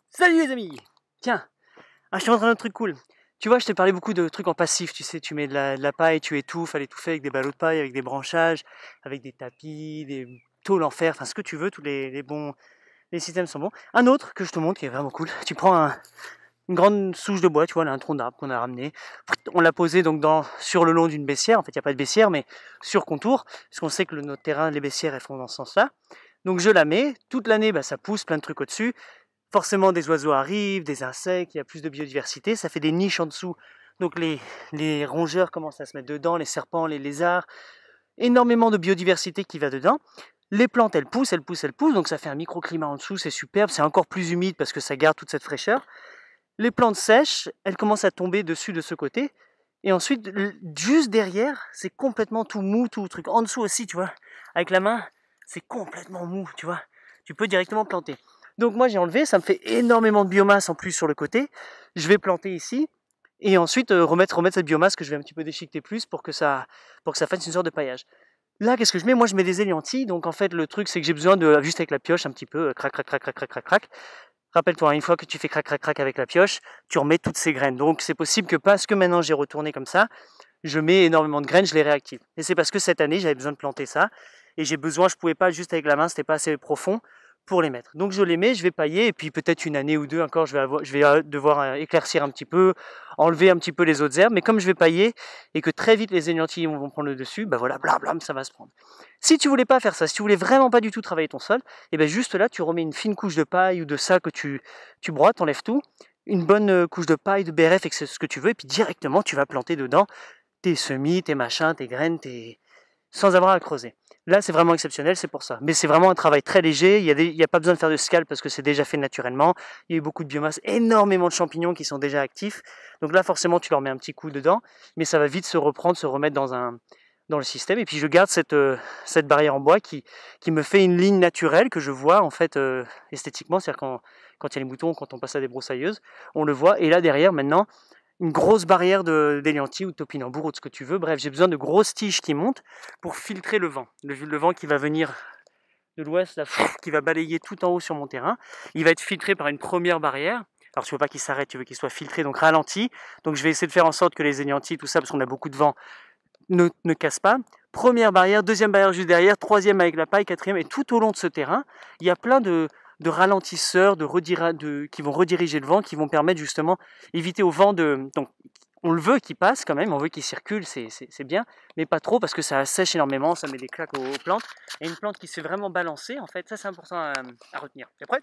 Salut les amis. Tiens, je te montre un autre truc cool. Tu vois, je t'ai parlé beaucoup de trucs en passif, tu sais, tu mets de la paille, tu étouffes à l'étouffer avec des ballots de paille, avec des branchages, avec des tapis, des tôles en fer, enfin ce que tu veux, tous les bons, les systèmes sont bons. Un autre que je te montre qui est vraiment cool, tu prends une grande souche de bois, tu vois, là, un tronc d'arbre qu'on a ramené, on l'a posé donc sur le long d'une baissière, en fait il n'y a pas de baissière, mais sur contour, parce qu'on sait que notre terrain, les baissières, elles font dans ce sens-là. Donc je la mets, toute l'année, ça pousse plein de trucs au-dessus. Forcément, des oiseaux arrivent, des insectes, il y a plus de biodiversité, ça fait des niches en dessous. Donc les rongeurs commencent à se mettre dedans, les serpents, les lézards, énormément de biodiversité qui va dedans. Les plantes, elles poussent, elles poussent, elles poussent, donc ça fait un microclimat en dessous, c'est superbe, c'est encore plus humide parce que ça garde toute cette fraîcheur. Les plantes sèches, elles commencent à tomber dessus de ce côté, et ensuite, juste derrière, c'est complètement tout mou, tout truc. En dessous aussi, tu vois, avec la main, c'est complètement mou, tu vois. Tu peux directement planter. Donc moi j'ai enlevé, ça me fait énormément de biomasse en plus sur le côté. Je vais planter ici et ensuite remettre cette biomasse que je vais un petit peu déchiqueter plus pour que ça fasse une sorte de paillage. Là, qu'est-ce que je mets? Moi je mets des éliantis, donc en fait le truc c'est que j'ai besoin de, juste avec la pioche un petit peu, crac, crac, crac, crac, crac, crac, crac. Rappelle-toi, une fois que tu fais crac, crac, crac avec la pioche, tu remets toutes ces graines. Donc c'est possible que parce que maintenant j'ai retourné comme ça, je mets énormément de graines, je les réactive. Et c'est parce que cette année j'avais besoin de planter ça, et j'ai besoin, je pouvais pas juste avec la main, c'était pas assez profond pour les mettre. Donc je les mets, je vais pailler, et puis peut-être une année ou deux encore, je vais devoir éclaircir un petit peu, enlever un petit peu les autres herbes, mais comme je vais pailler, et que très vite les éliantis vont prendre le dessus, voilà, blablam, ça va se prendre. Si tu voulais pas faire ça, si tu voulais vraiment pas du tout travailler ton sol, et juste là, tu remets une fine couche de paille ou de ça que tu broies, t'enlèves tout, une bonne couche de paille, de BRF, et ce que tu veux, et puis directement tu vas planter dedans tes semis, tes machins, tes graines, sans avoir à creuser. Là, c'est vraiment exceptionnel, c'est pour ça. Mais c'est vraiment un travail très léger. Il y a pas besoin de faire de scalp parce que c'est déjà fait naturellement. Il y a eu beaucoup de biomasse, énormément de champignons qui sont déjà actifs. Donc là, forcément, tu leur mets un petit coup dedans, mais ça va vite se reprendre, se remettre dans le système. Et puis, je garde cette barrière en bois qui me fait une ligne naturelle que je vois en fait esthétiquement. C'est-à-dire quand il y a les moutons, quand on passe à des broussailleuses, on le voit. Et là, derrière, maintenant, une grosse barrière d'éliantis ou de topinambour ou de ce que tu veux. Bref, j'ai besoin de grosses tiges qui montent pour filtrer le vent. Le vent qui va venir de l'ouest, là, qui va balayer tout en haut sur mon terrain. Il va être filtré par une première barrière. Alors tu veux pas qu'il s'arrête, tu veux qu'il soit filtré, donc ralenti. Donc je vais essayer de faire en sorte que les éliantis, tout ça, parce qu'on a beaucoup de vent, ne cassent pas. Première barrière, deuxième barrière juste derrière, troisième avec la paille, quatrième, et tout au long de ce terrain, il y a plein de ralentisseurs, qui vont rediriger le vent, qui vont permettre justement éviter au vent de... Donc, on le veut qu'il passe quand même, on veut qu'il circule, c'est bien, mais pas trop parce que ça sèche énormément, ça met des claques aux plantes. Et une plante qui s'est vraiment balancée, en fait, ça c'est important à retenir. Et après,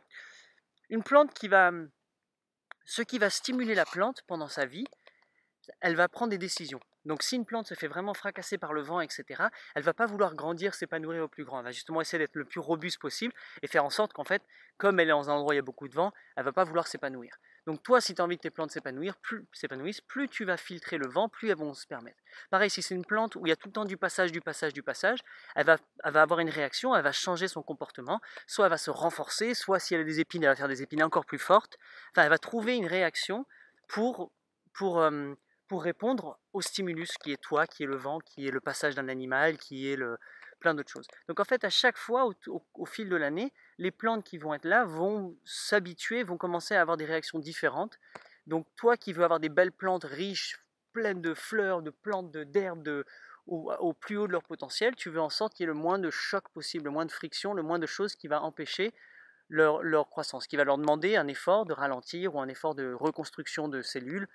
une plante ce qui va stimuler la plante pendant sa vie, elle va prendre des décisions. Donc si une plante se fait vraiment fracasser par le vent, etc., elle va pas vouloir grandir, s'épanouir au plus grand. Elle va justement essayer d'être le plus robuste possible et faire en sorte qu'en fait, comme elle est dans un endroit où il y a beaucoup de vent, elle va pas vouloir s'épanouir. Donc toi, si tu as envie que tes plantes s'épanouissent, plus tu vas filtrer le vent, plus elles vont se permettre. Pareil, si c'est une plante où il y a tout le temps du passage, elle va avoir une réaction, elle va changer son comportement, soit elle va se renforcer, soit si elle a des épines, elle va faire des épines encore plus fortes. Enfin, elle va trouver une réaction pour, pour, euh, pour répondre au stimulus qui est toi, qui est le vent, qui est le passage d'un animal, qui est plein d'autres choses. Donc en fait, à chaque fois, au fil de l'année, les plantes qui vont être là vont s'habituer, vont commencer à avoir des réactions différentes. Donc toi qui veux avoir des belles plantes riches, pleines de fleurs, de plantes, d'herbes, au plus haut de leur potentiel, tu veux en sorte qu'il y ait le moins de choc possible, le moins de friction, le moins de choses qui va empêcher leur croissance, qui va leur demander un effort de ralentir ou un effort de reconstruction de cellules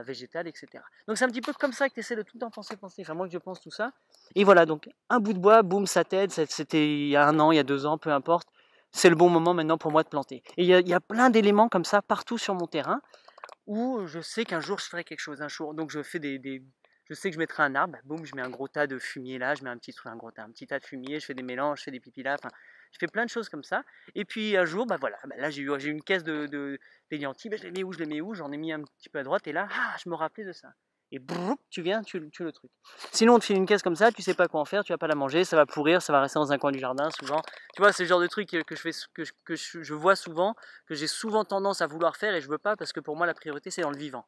végétales, etc. Donc c'est un petit peu comme ça que tu essaies de tout le temps penser. Enfin, moi que je pense tout ça. Et voilà, donc un bout de bois, boum, ça t'aide. C'était il y a 1 an, il y a 2 ans, peu importe. C'est le bon moment maintenant pour moi de planter. Et il y a plein d'éléments comme ça partout sur mon terrain où je sais qu'un jour je ferai quelque chose. Un jour, donc je fais je sais que je mettrai un arbre, boum, je mets un gros tas de fumier là, je mets un petit tas de fumier, je fais des mélanges, je fais des pipis là, enfin, je fais plein de choses comme ça. Et puis un jour, voilà, là j'ai une caisse d'éliantis, je les mets où, j'en ai mis un petit peu à droite, et là, je me rappelais de ça. Et brrr, tu viens, tu le truc. Sinon, on te file une caisse comme ça, tu sais pas quoi en faire, tu vas pas la manger, ça va pourrir, ça va rester dans un coin du jardin, souvent. Tu vois, c'est le genre de truc que je fais, que je vois souvent, que j'ai souvent tendance à vouloir faire, et je veux pas parce que pour moi, la priorité, c'est dans le vivant.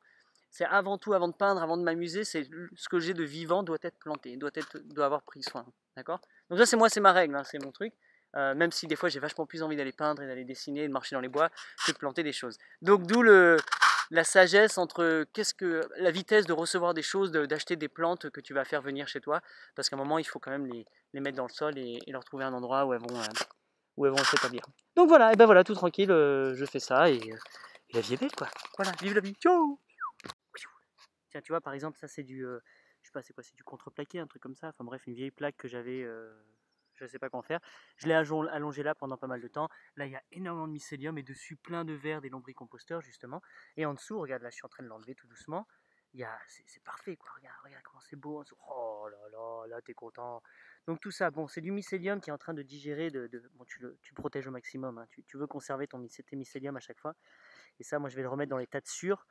C'est avant tout, avant de peindre, avant de m'amuser, c'est ce que j'ai de vivant doit être planté, doit avoir pris soin. D'accord? Donc ça, c'est moi, c'est ma règle, hein, c'est mon truc. Même si des fois j'ai vachement plus envie d'aller peindre et d'aller dessiner et de marcher dans les bois que de planter des choses. Donc d'où la sagesse entre la vitesse de recevoir des choses, d'acheter des plantes que tu vas faire venir chez toi, parce qu'à un moment il faut quand même les mettre dans le sol et leur trouver un endroit où elles vont s'établir. Donc voilà, et ben voilà, tout tranquille, je fais ça et la vie est belle quoi. Voilà, vive la vie, ciao. Tiens, tu vois, par exemple, ça c'est je sais pas, c'est quoi, c'est du contreplaqué, un truc comme ça. Enfin bref, une vieille plaque que j'avais, je sais pas quoi en faire. Je l'ai allongé là pendant pas mal de temps. Là, il y a énormément de mycélium et dessus plein de vers des lombricomposteurs justement. Et en dessous, regarde, là, je suis en train de l'enlever tout doucement. C'est parfait quoi. Regarde comment c'est beau en dessous. Oh là là, là, t'es content. Donc tout ça, bon, c'est du mycélium qui est en train de digérer. Bon, tu protèges au maximum, hein. Tu veux conserver tes mycélium à chaque fois. Et ça, moi, je vais le remettre dans les tas de sûrs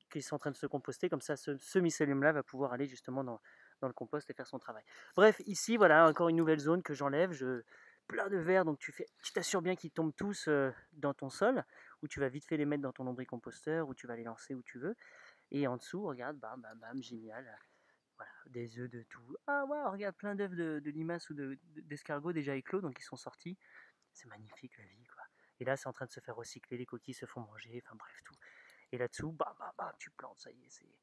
qui sont en train de se composter. Comme ça, ce mycélium-là va pouvoir aller justement dans le compost et faire son travail. Bref, ici, voilà, encore une nouvelle zone que j'enlève. Plein de vers, donc tu t'assures bien qu'ils tombent tous dans ton sol, ou tu vas vite fait les mettre dans ton lombricomposteur, ou tu vas les lancer où tu veux. Et en dessous, regarde, bam, bam, bam, génial. Voilà, des œufs de tout. Ah ouais, regarde, plein d'œufs de limaces ou d'escargots déjà éclos, donc ils sont sortis. C'est magnifique la vie, quoi. Et là, c'est en train de se faire recycler, les coquilles se font manger, enfin bref, tout. Et là-dessous, bah, tu plantes, ça y est, c'est.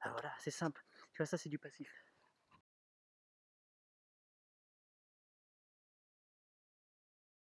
Ah voilà, c'est simple. Tu vois, ça, c'est du passif.